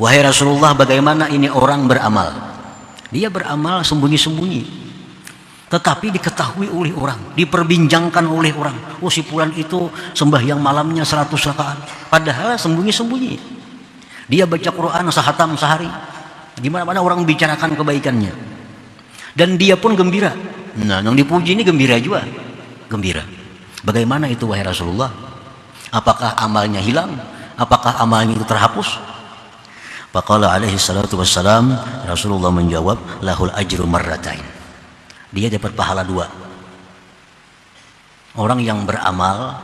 Wahai Rasulullah, bagaimana ini orang beramal? Dia beramal sembunyi-sembunyi, tetapi diketahui oleh orang, diperbincangkan oleh orang. Oh, si fulan itu sembahyang malamnya 100 rakaat, padahal sembunyi-sembunyi. Dia baca Quran sehatam sehari, gimana mana orang membicarakan kebaikannya, dan dia pun gembira. Nah, yang dipuji ini gembira juga, gembira. Bagaimana itu wahai Rasulullah? Apakah amalnya hilang? Apakah amalnya itu terhapus? Faqala alaihi salatu wassalam, Rasulullah menjawab, lahul ajru marratain. Dia dapat pahala 2. Orang yang beramal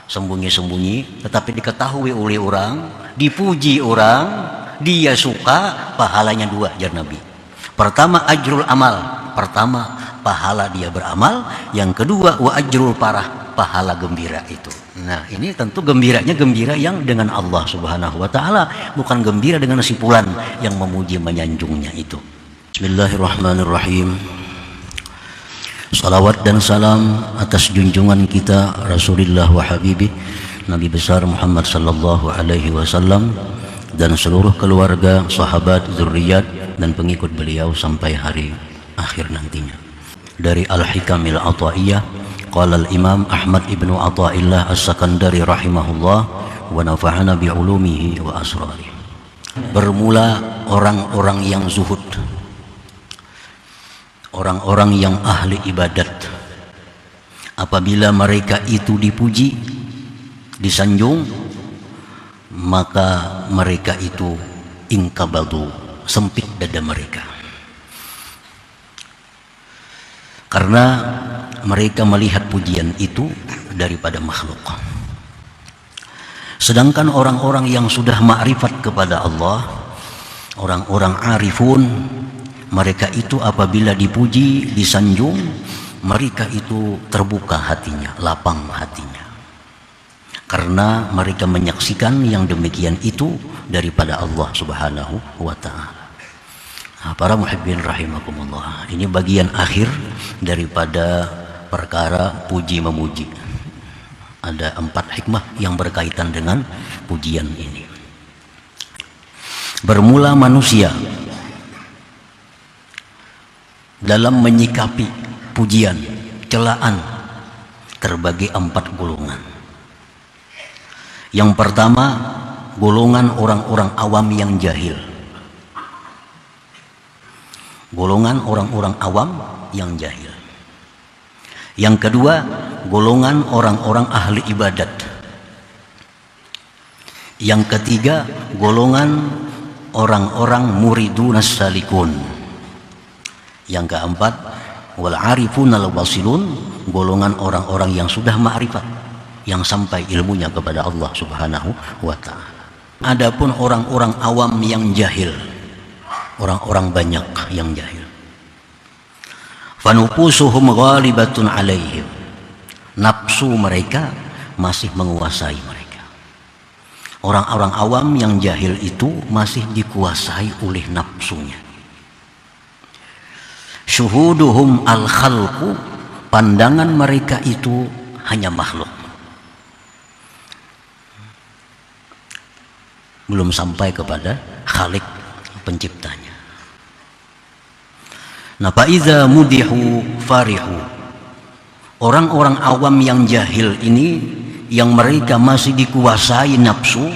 sembunyi-sembunyi tetapi diketahui oleh orang, dipuji orang, dia suka, pahalanya 2, jar Nabi. Pertama ajrul amal, pertama pahala dia beramal, yang kedua wa ajrul parah, pahala gembira itu. Nah, ini tentu gembiranya gembira yang dengan Allah Subhanahu wa taala, bukan gembira dengan si fulan yang memuji menyanjungnya itu. Bismillahirrahmanirrahim. Salawat dan salam atas junjungan kita Rasulullah wa Habibih Nabi besar Muhammad sallallahu alaihi wasallam dan seluruh keluarga, sahabat, zuriat dan pengikut beliau sampai hari akhir nantinya. Dari Al-Hikamil Athaiyah, qala al-Imam Ahmad ibnu Athaillah As-Sakandari rahimahullah wa nafa'ana bi'ulumihi wa asrari. Bermula orang-orang yang zuhud, orang-orang yang ahli ibadat, apabila mereka itu dipuji, disanjung, maka mereka itu ingkabadu, sempit dada mereka, karena mereka melihat pujian itu daripada makhluk. Sedangkan orang-orang yang sudah ma'rifat kepada Allah, orang-orang arifun, mereka itu apabila dipuji, disanjung, mereka itu terbuka hatinya, lapang hatinya, karena mereka menyaksikan yang demikian itu daripada Allah Subhanahu wa ta'ala. Nah, para muhibbin rahimakumullah, ini bagian akhir daripada perkara puji memuji. Ada 4 hikmah yang berkaitan dengan pujian ini. Bermula manusia dalam menyikapi pujian, celaan, terbagi 4 golongan. Yang pertama, golongan orang-orang awam yang jahil. Golongan orang-orang awam yang jahil. Yang kedua, golongan orang-orang ahli ibadat. Yang ketiga, golongan orang-orang muridunas salikun. Yang keempat, wal arifunal wasilun, golongan orang-orang yang sudah ma'rifat, yang sampai ilmunya kepada Allah Subhanahu wa ta'ala. Adapun orang-orang awam yang jahil, orang-orang banyak yang jahil, fanufusuhum ghalibatun alaihim, nafsu mereka masih menguasai mereka. Orang-orang awam yang jahil itu masih dikuasai oleh nafsunya. Syuhuduhum al-khalqu, pandangan mereka itu hanya makhluk, belum sampai kepada Khalik, penciptanya. Nah, faiza mudihu farihu, orang-orang awam yang jahil ini, yang mereka masih dikuasai nafsu,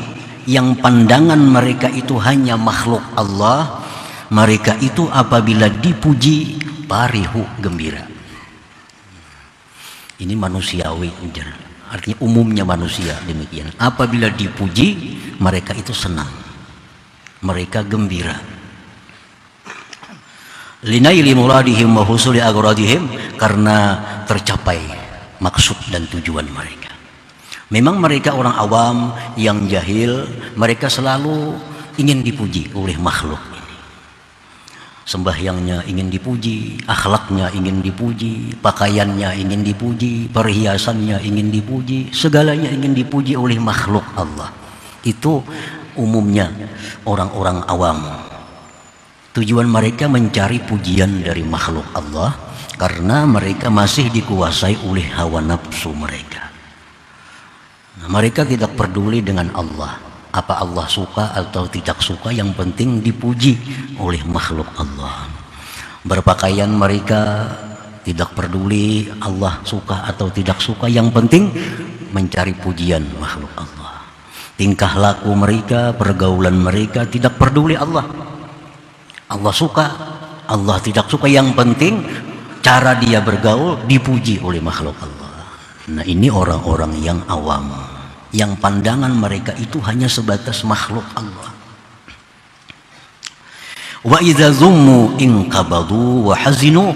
yang pandangan mereka itu hanya makhluk Allah, mereka itu apabila dipuji, farihu, gembira. Ini manusiawi, artinya umumnya manusia demikian. Apabila dipuji, mereka itu senang, mereka gembira. Linaili muradihim wa husuli agradihim, karena tercapai maksud dan tujuan mereka. Memang mereka orang awam yang jahil, mereka selalu ingin dipuji oleh makhluk ini. Sembahyangnya ingin dipuji, akhlaknya ingin dipuji, pakaiannya ingin dipuji, perhiasannya ingin dipuji, segalanya ingin dipuji oleh makhluk Allah. Itu umumnya orang-orang awam. Tujuan mereka mencari pujian dari makhluk Allah, karena mereka masih dikuasai oleh hawa nafsu mereka. Nah, mereka tidak peduli dengan Allah. Apa Allah suka atau tidak suka, yang penting dipuji oleh makhluk Allah. Berpakaian mereka tidak peduli Allah suka atau tidak suka, yang penting mencari pujian makhluk Allah. Tingkah laku mereka, pergaulan mereka tidak peduli Allah suka, Allah tidak suka, yang penting cara dia bergaul dipuji oleh makhluk Allah. Nah, ini orang-orang yang awam, yang pandangan mereka itu hanya sebatas makhluk Allah. Wa idza zummu inqabadu wa hazinu,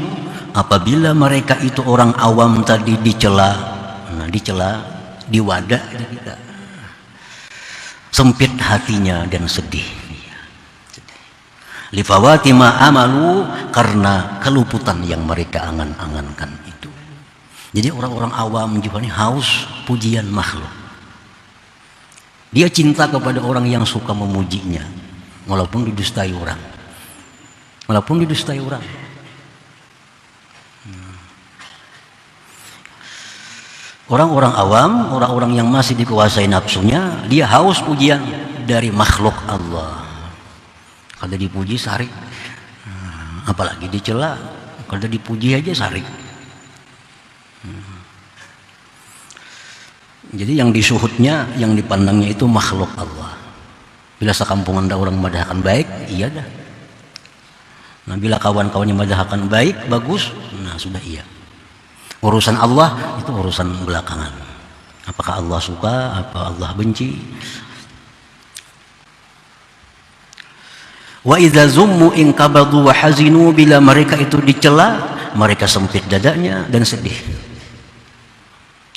apabila mereka itu orang awam tadi dicela, diwadah kita, sempit hatinya dan sedih. Lifawati ma amalu, karena keluputan yang mereka angan-angankan itu. Jadi orang-orang awam juga ini haus pujian makhluk. Dia cinta kepada orang yang suka memujinya, walaupun didustai orang. Orang-orang awam, orang-orang yang masih dikuasai nafsunya, dia haus pujian dari makhluk Allah. Kalau dipuji sarik, apalagi dicela. Kalau dipuji aja sarik. Jadi yang disuhutnya, yang dipandangnya itu makhluk Allah. Bila sekampungan ada orang madahkan baik, iya dah. Nah, bila kawan-kawannya madahkan baik, bagus, nah sudah iya. Urusan Allah itu urusan belakangan. Apakah Allah suka, apa Allah benci? Wa idza zummu inqabadu wa hazinu, bila mereka itu dicela, mereka sempit dadanya dan sedih.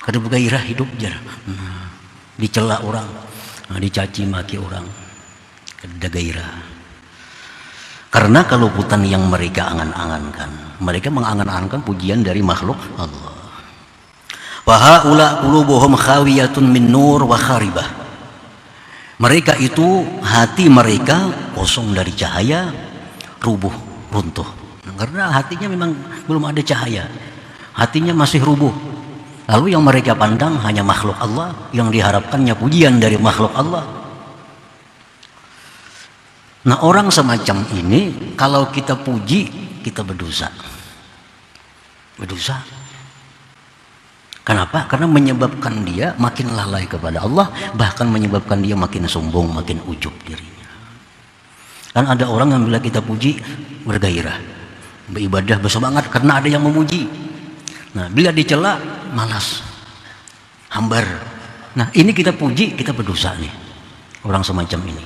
Kada bergairah hidup jar. Dicela orang, dicaci maki orang, kada gairah. Karena keluputan yang mereka angan-angankan. Mereka mengangan-angankan pujian dari makhluk Allah. Wa haula qulubuhum khawiyatun min nur wa kharibah. Mereka itu, hati mereka kosong dari cahaya, rubuh, runtuh. Karena hatinya memang belum ada cahaya, hatinya masih rubuh. Lalu yang mereka pandang hanya makhluk Allah, yang diharapkannya pujian dari makhluk Allah. Nah, orang semacam ini kalau kita puji, kita berdosa. Kenapa? Karena menyebabkan dia makin lalai kepada Allah, bahkan menyebabkan dia makin sombong, makin ujub dirinya. Kan ada orang yang bila kita puji bergairah, beribadah bersemangat karena ada yang memuji. Nah, bila dicela malas, hambar. Nah, ini kita puji, kita berdosa nih. Orang semacam ini.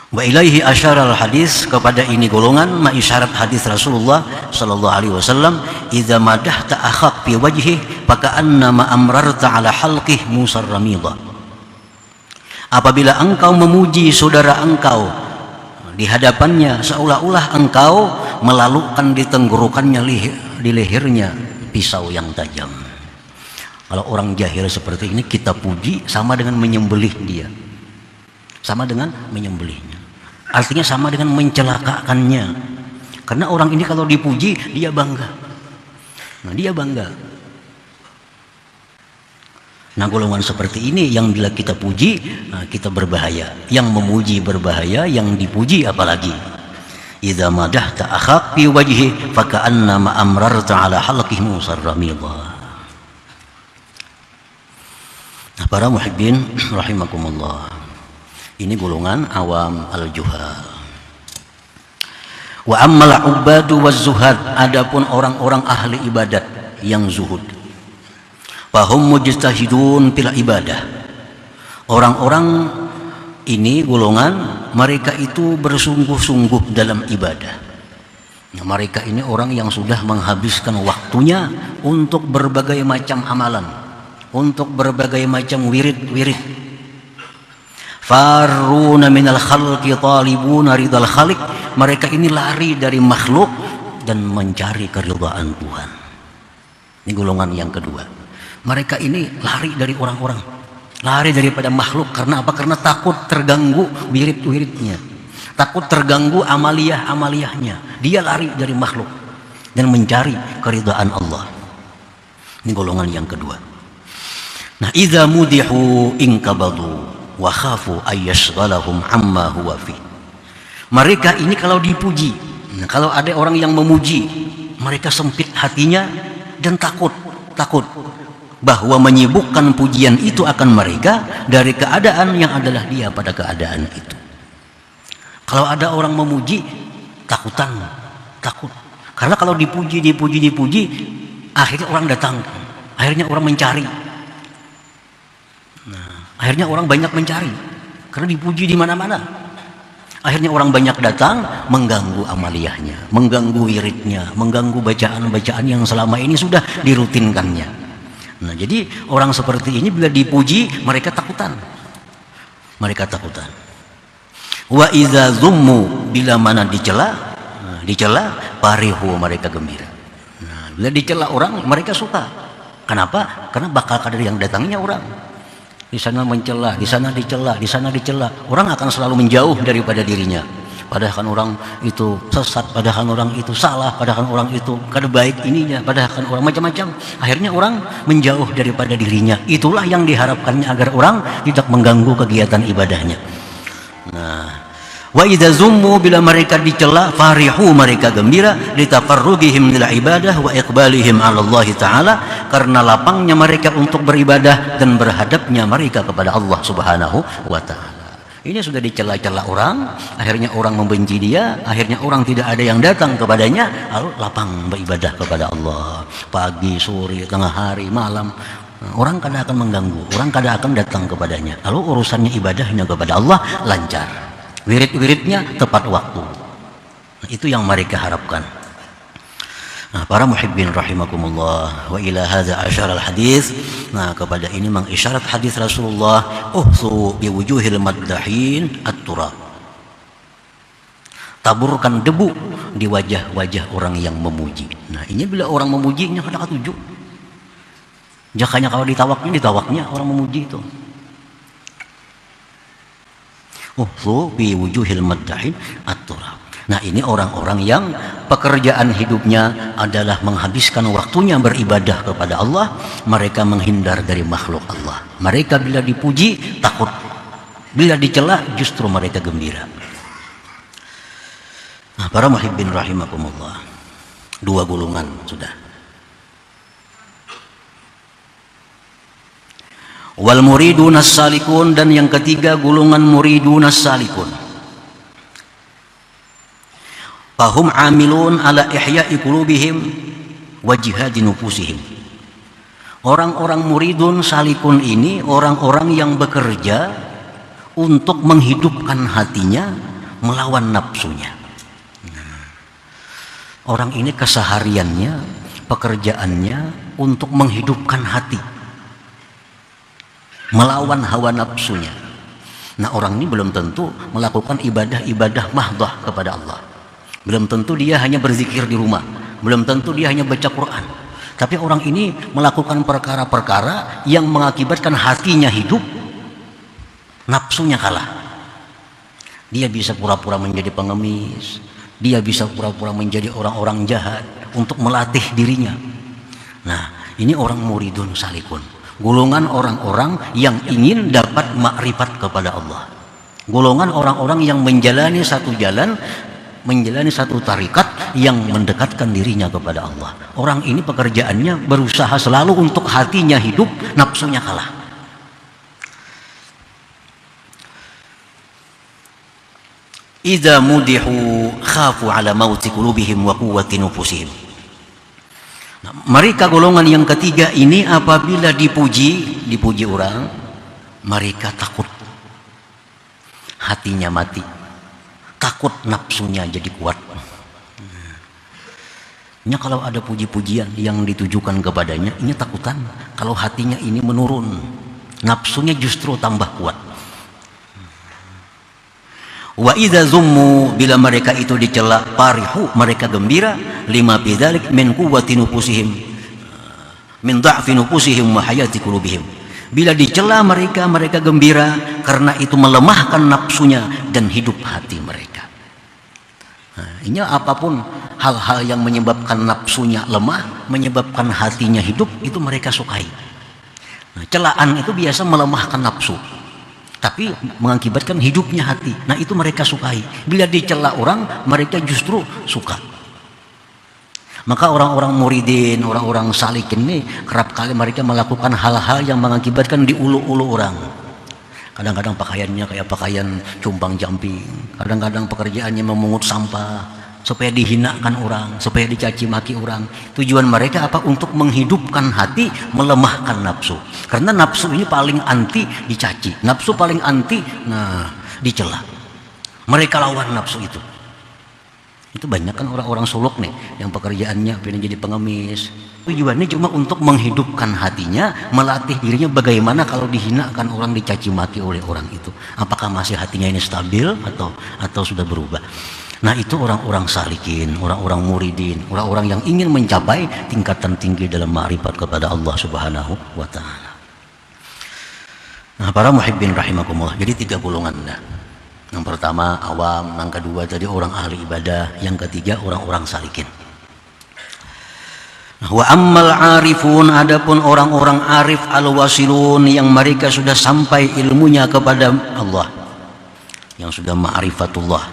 Wa ilaihi asyaral hadis, kepada ini golongan isyarat hadis Rasulullah sallallahu alaihi wasallam, idza madahta akhak fi wajhi faka'anna ma amrarta ala halqih musarramidha. Apabila engkau memuji saudara engkau di hadapannya, seolah-olah engkau melalukan di tenggorokannya, di lehernya pisau yang tajam. Kalau orang jahil seperti ini kita puji, sama dengan menyembelih dia, sama dengan menyembelihnya. Artinya sama dengan mencelakakannya. Karena orang ini kalau dipuji dia bangga. Nah, dia bangga. Nah, golongan seperti ini yang bila kita puji, nah, kita berbahaya. Yang memuji berbahaya, yang dipuji apalagi. Idza madahta akhak fi wajhi faka'anna ma amrarta ala halqihi musarramidha. Nah, para muhibbin rahimakumullah. Ini golongan awam al-juhal. Wa ammal ubadu waz zuhad, adapun orang-orang ahli ibadat yang zuhud. Fahum mujtahidun fil ibadah. Orang-orang ini golongan mereka itu bersungguh-sungguh dalam ibadah. Nah, mereka ini orang yang sudah menghabiskan waktunya untuk berbagai macam amalan, untuk berbagai macam wirid-wirid. Faruna minal khalqi talibuna ridal khaliq, mereka ini lari dari makhluk dan mencari keridhaan Tuhan. Ini golongan yang kedua. Mereka ini lari dari orang-orang, lari daripada makhluk. Karena apa? Karena takut terganggu wirid-wiridnya, takut terganggu amaliyah-amaliyahnya. Dia lari dari makhluk dan mencari keridhaan Allah. Ini golongan yang kedua. Nah, idza mudihu inkabadu wa khafu ayyashghalahum amma huwa fi. Mereka ini kalau dipuji, nah, kalau ada orang yang memuji, mereka sempit hatinya dan takut bahwa menyibukkan pujian itu akan mereka dari keadaan yang adalah dia pada keadaan itu. Kalau ada orang memuji, takut. Karena kalau dipuji, akhirnya orang datang, akhirnya orang mencari. Nah, akhirnya orang banyak mencari, karena dipuji di mana-mana. Akhirnya orang banyak datang, mengganggu amaliyahnya, mengganggu wiridnya, mengganggu bacaan-bacaan yang selama ini sudah dirutinkannya. Nah, jadi orang seperti ini bila dipuji, mereka takutan. Wa idza zummu, bila mana dicela, parihu, mereka gembira. Nah, bila dicela orang, mereka suka. Kenapa? Karena bakal ada yang datangnya orang. Di sana mencela, di sana dicela. Orang akan selalu menjauh daripada dirinya. Padahal kan orang itu sesat, padahal orang itu salah, padahal orang itu kada baik ininya, padahal kan orang macam-macam. Akhirnya orang menjauh daripada dirinya. Itulah yang diharapkannya agar orang tidak mengganggu kegiatan ibadahnya. Nah, wa idza zummu, bila mereka dicela, farihu, mereka gembira, litafarrugihim lil ibadah wa iqbalihim 'ala Allah taala, karena lapangnya mereka untuk beribadah dan berhadapnya mereka kepada Allah Subhanahu wa taala. Ini sudah dicela-cela orang, akhirnya orang membenci dia, akhirnya orang tidak ada yang datang kepadanya, lalu lapang beribadah kepada Allah. Pagi, sore, tengah hari, malam, orang kada akan mengganggu, orang kada akan datang kepadanya. Lalu urusannya ibadahnya kepada Allah lancar. Wirid-wiridnya tepat waktu. Nah, itu yang mereka harapkan. Nah, para muhibbin rahimakumullah, wa ila hadza asyara al-hadis. Nah, kepada ini mengisyarat hadis Rasulullah, uhsu bi wujuhil maddahin at-turab. Taburkan debu di wajah-wajah orang yang memuji. Nah, ini bila orang memuji, ini kada katuju. Jakanya kalau ditawaknya orang memuji itu. Uhsu bi wujuhil maddahin at-turab. Nah, ini orang-orang yang pekerjaan hidupnya adalah menghabiskan waktunya beribadah kepada Allah. Mereka menghindar dari makhluk Allah. Mereka bila dipuji takut, bila dicela justru mereka gembira. Nah, para muhibbin rahimakumullah, dua golongan sudah. Wal muridunas salikun, dan yang ketiga golongan muridunas salikun. Fahum amilun ala ihya'i qulubihim wa jihadi nufusihim. Orang-orang muridun salikun ini orang-orang yang bekerja untuk menghidupkan hatinya melawan nafsunya. Orang ini kesehariannya, pekerjaannya untuk menghidupkan hati, melawan hawa nafsunya. Nah, orang ini belum tentu melakukan ibadah-ibadah mahdah kepada Allah. Belum tentu dia hanya berzikir di rumah, belum tentu dia hanya baca Quran. Tapi orang ini melakukan perkara-perkara yang mengakibatkan hatinya hidup, nafsunya kalah. Dia bisa pura-pura menjadi pengemis, dia bisa pura-pura menjadi orang-orang jahat untuk melatih dirinya. Nah, ini orang muridun salikun, golongan orang-orang yang ingin dapat makrifat kepada Allah, golongan orang-orang yang menjalani satu jalan, menjalani satu tarikat yang mendekatkan dirinya kepada Allah. Orang ini pekerjaannya berusaha selalu untuk hatinya hidup, nafsunya kalah. Idza mudihu khafu ala mauti qulubihim wa quwwati nufusihim. Nah, mereka golongan yang ketiga ini apabila dipuji orang, mereka takut hatinya mati, takut nafsunya jadi kuat. Ini kalau ada puji-pujian yang ditujukan kepadanya, ini takutan kalau hatinya ini menurun, nafsunya justru tambah kuat. Wa idza zummu, bila mereka itu dicela, parihu, mereka gembira, lima bidzalik min quwwati nufusihim, min dha'fi nufusihim wa hayati qulubihim. Bila dicela mereka gembira karena itu melemahkan nafsunya dan hidup hati mereka. Nah, ini apapun hal-hal yang menyebabkan nafsunya lemah, menyebabkan hatinya hidup, itu mereka sukai. Nah, celaan itu biasa melemahkan nafsu, tapi mengakibatkan hidupnya hati. Nah, itu mereka sukai. Bila dicela orang, mereka justru suka. Maka orang-orang muridin, orang-orang salikin ini kerap kali mereka melakukan hal-hal yang mengakibatkan diulu-ulu orang. Kadang-kadang pakaiannya kayak pakaian cumpang jamping, kadang-kadang pekerjaannya memungut sampah supaya dihinakan orang, supaya dicaci maki orang. Tujuan mereka apa? Untuk menghidupkan hati, melemahkan nafsu. Karena nafsu ini paling anti dicaci, nafsu paling anti dicela. Mereka lawan nafsu itu. Itu banyak kan orang-orang suluk nih yang pekerjaannya pengen jadi pengemis. Tujuannya cuma untuk menghidupkan hatinya, melatih dirinya bagaimana kalau dihinakan orang, dicaci maki oleh orang itu. Apakah masih hatinya ini stabil atau sudah berubah? Nah, itu orang-orang salikin, orang-orang muridin, orang-orang yang ingin mencapai tingkatan tinggi dalam ma'rifat kepada Allah Subhanahu wa taala. Nah, para muhibbin rahimakumullah. Jadi 3 golongan dah. Yang pertama awam, yang kedua tadi orang ahli ibadah, yang ketiga orang-orang salikin. Wa ammal arifun, adapun orang-orang arif al-wasilun yang mereka sudah sampai ilmunya kepada Allah, yang sudah ma'rifatullah.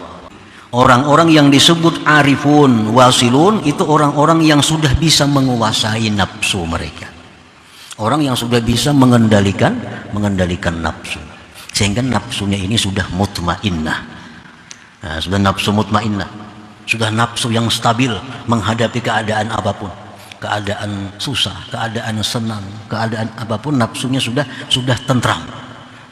Orang-orang yang disebut arifun wasilun itu orang-orang yang sudah bisa menguasai nafsu mereka. Orang yang sudah bisa mengendalikan nafsu. Sehingga nafsunya ini sudah mutmainnah. Nah, sudah nafsu mutmainnah. Sudah nafsu yang stabil menghadapi keadaan apapun. Keadaan susah, keadaan senang, keadaan apapun nafsunya sudah tentram.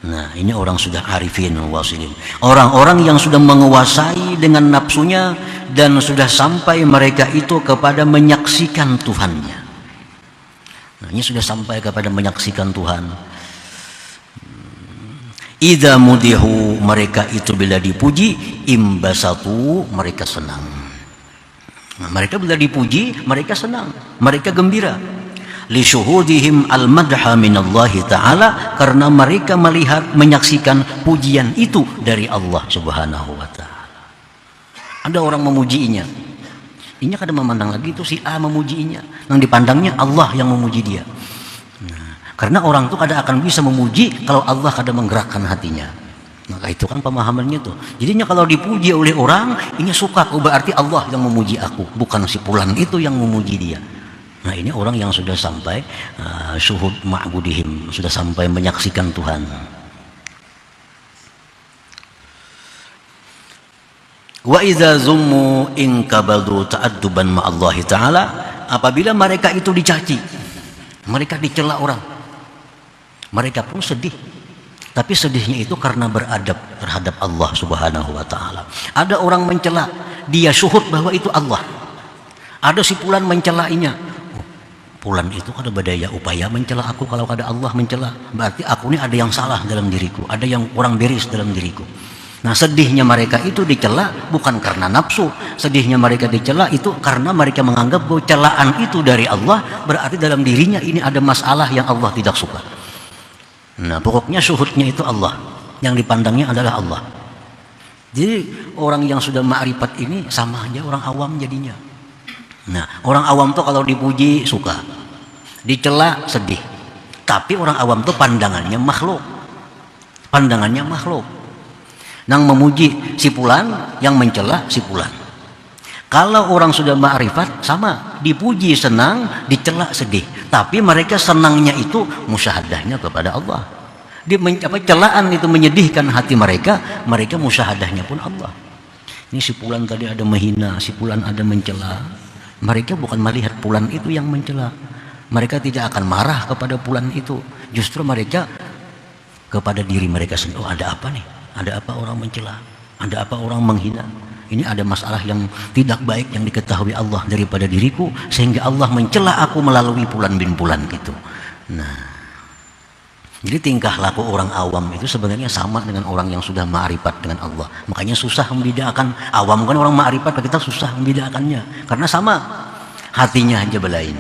Nah, ini orang sudah arifin wasilin. Orang-orang yang sudah menguasai dengan nafsunya dan sudah sampai mereka itu kepada menyaksikan Tuhannya. Nah, ini sudah sampai kepada menyaksikan Tuhan. Idza mudihu, mereka itu bila dipuji, imbasatu, mereka senang. Nah, mereka bila dipuji, mereka senang, mereka gembira. Li syuhudihim al-madha minallahi ta'ala, karena mereka melihat, menyaksikan pujian itu dari Allah Subhanahu wa taala. Ada orang memujinya. Ini kadang memandang lagi itu si A memujinya. Yang dipandangnya Allah yang memuji dia. Karena orang itu kadang akan bisa memuji kalau Allah kadang menggerakkan hatinya. Maka itu kan pemahamannya tuh. Jadinya kalau dipuji oleh orang, ini suka, berarti Allah yang memuji aku, bukan si fulan itu yang memuji dia. Nah, ini orang yang sudah sampai syuhud ma'budihim, sudah sampai menyaksikan Tuhan. Wa idza zummu in kabadu ta'adduban ma'allahi ta'ala, apabila mereka itu dicaci, mereka dicela orang, mereka pun sedih, tapi sedihnya itu karena beradab terhadap Allah Subhanahu wa taala. Ada orang mencela, dia syuhud bahwa itu Allah. Ada si fulan mencelainya. Fulan itu ada badaya upaya mencela aku, kalau ada Allah mencela, berarti aku ini ada yang salah dalam diriku, ada yang kurang beres dalam diriku. Nah, sedihnya mereka itu dicela bukan karena nafsu, sedihnya mereka dicela itu karena mereka menganggap bahwa celaan itu dari Allah, berarti dalam dirinya ini ada masalah yang Allah tidak suka. Nah, pokoknya syuhudnya itu Allah, yang dipandangnya adalah Allah. Jadi orang yang sudah ma'rifat ini sama aja orang awam jadinya. Nah, orang awam tuh kalau dipuji suka, dicela sedih. Tapi orang awam tuh pandangannya makhluk. Nang memuji si fulan, yang mencela si fulan. Kalau orang sudah ma'rifat sama, dipuji senang, dicela sedih. Tapi mereka senangnya itu musyahadahnya kepada Allah. Celaan itu menyedihkan hati mereka, mereka musyahadahnya pun Allah. Ini si fulan tadi ada menghina, si fulan ada mencela. Mereka bukan melihat fulan itu yang mencela. Mereka tidak akan marah kepada fulan itu. Justru mereka kepada diri mereka sendiri. Oh, ada apa nih? Ada apa orang mencela? Ada apa orang menghina? Ini ada masalah yang tidak baik yang diketahui Allah daripada diriku, sehingga Allah mencela aku melalui fulan bin fulan gitu. Nah, jadi tingkah laku orang awam itu sebenarnya sama dengan orang yang sudah ma'rifat dengan Allah. Makanya susah membedakan. Awam kan orang ma'rifat, kita susah membedakannya karena sama, hatinya aja belain.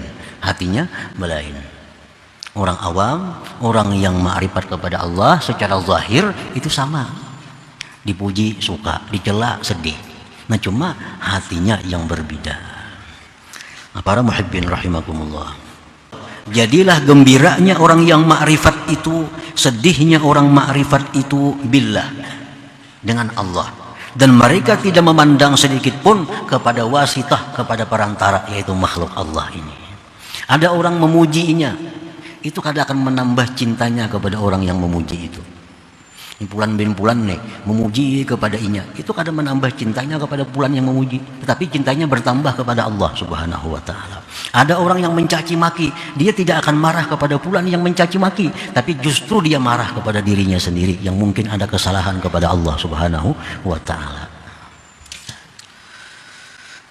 Orang awam, orang yang ma'rifat kepada Allah secara zahir itu sama, dipuji suka, dicela sedih. Nah, cuma hatinya yang berbeda. Nah, para muhibbin rahimakumullah, Jadilah gembiranya orang yang ma'rifat itu, sedihnya orang ma'rifat itu billah, dengan Allah. Dan mereka tidak memandang sedikit pun kepada wasitah, kepada perantara, yaitu makhluk Allah ini. Ada orang memujinya, itu kadang akan menambah cintanya kepada orang yang memuji itu. Pulan bin Pulan nih memuji kepada inya, itu kadang menambah cintanya kepada Pulan yang memuji, tetapi cintanya bertambah kepada Allah Subhanahu wa taala. Ada orang yang mencaci maki, dia tidak akan marah kepada Pulan yang mencaci maki, tapi justru dia marah kepada dirinya sendiri yang mungkin ada kesalahan kepada Allah Subhanahu wa taala.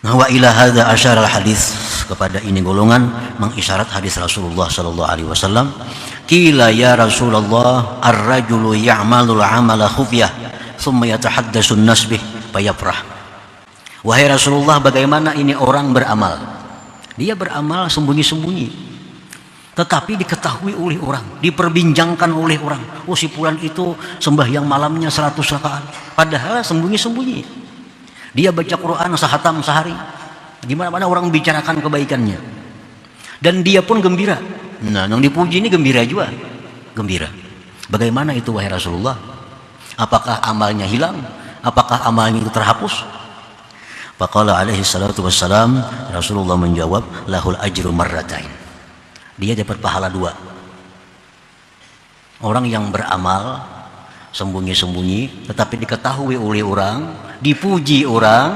Nah, wa ila hadza asyara al-hadis, kepada ini golongan mengisyarat hadis Rasulullah sallallahu alaihi wasallam. Qila ya Rasulullah, ar-rajulu ya'malul 'amala khufyah thumma yatahaddatsu an-nas bih fayafrah. Wahai Rasulullah, bagaimana ini orang beramal? Dia beramal sembunyi-sembunyi, tetapi diketahui oleh orang, diperbincangkan oleh orang. Oh, si Fulan itu sembahyang malamnya 100 rakaat, padahal sembunyi-sembunyi. Dia baca Quran sehatam sehari, di mana-mana orang bicarakan kebaikannya, dan dia pun gembira. Nah, yang dipuji ini gembira juga, gembira. Bagaimana itu wahai Rasulullah? Apakah amalnya hilang? Apakah amalnya itu terhapus? Faqala alaihi salatu wassalam, Rasulullah menjawab, lahul ajru marratain. Dia dapat pahala 2. Orang yang beramal sembunyi-sembunyi, tetapi diketahui oleh orang, dipuji orang,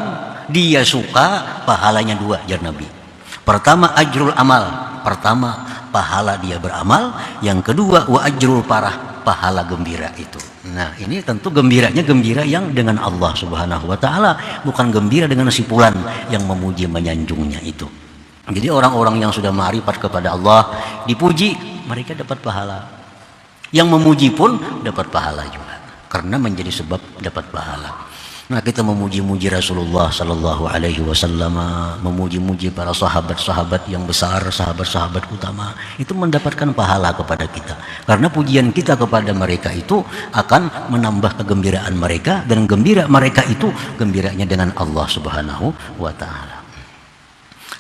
dia suka, pahalanya 2, jar Nabi. Pertama ajrul amal, pertama pahala dia beramal, yang kedua wa ajrul parah, pahala gembira itu. Nah, ini tentu gembiranya gembira yang dengan Allah Subhanahu wa taala, bukan gembira dengan si Fulan yang memuji menyanjungnya itu. Jadi orang-orang yang sudah ma'rifat kepada Allah, dipuji, mereka dapat pahala. Yang memuji pun dapat pahala juga, karena menjadi sebab dapat pahala. Nah, kita memuji-muji Rasulullah sallallahu alaihi wasallam, memuji-muji para sahabat-sahabat yang besar, sahabat-sahabat utama, itu mendapatkan pahala kepada kita. Karena pujian kita kepada mereka itu akan menambah kegembiraan mereka, dan gembira mereka itu gembiranya dengan Allah Subhanahu wa taala.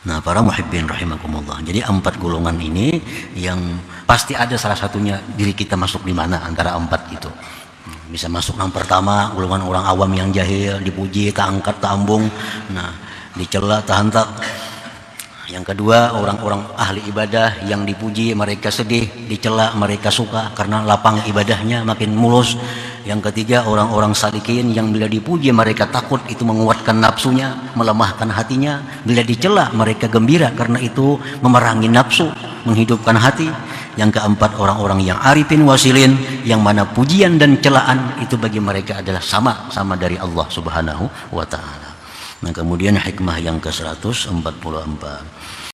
Nah, para muhibbin rahimakumullah. Jadi 4 golongan ini yang pasti ada salah satunya diri kita masuk di mana antara 4 itu. Bisa masuk yang pertama, golongan orang awam yang jahil, dipuji tak angkat tak ambung, nah dicela tak hantak. Yang kedua, orang-orang ahli ibadah yang dipuji mereka sedih, dicela mereka suka karena lapang ibadahnya makin mulus. Yang ketiga, orang-orang salikin yang bila dipuji mereka takut, itu menguatkan nafsunya, melemahkan hatinya. Bila dicela mereka gembira karena itu memerangi nafsu, menghidupkan hati. Yang keempat, orang-orang yang arifin wasilin, yang mana pujian dan celaan itu bagi mereka adalah sama dari Allah Subhanahu wa taala. Nah, kemudian hikmah yang ke-144.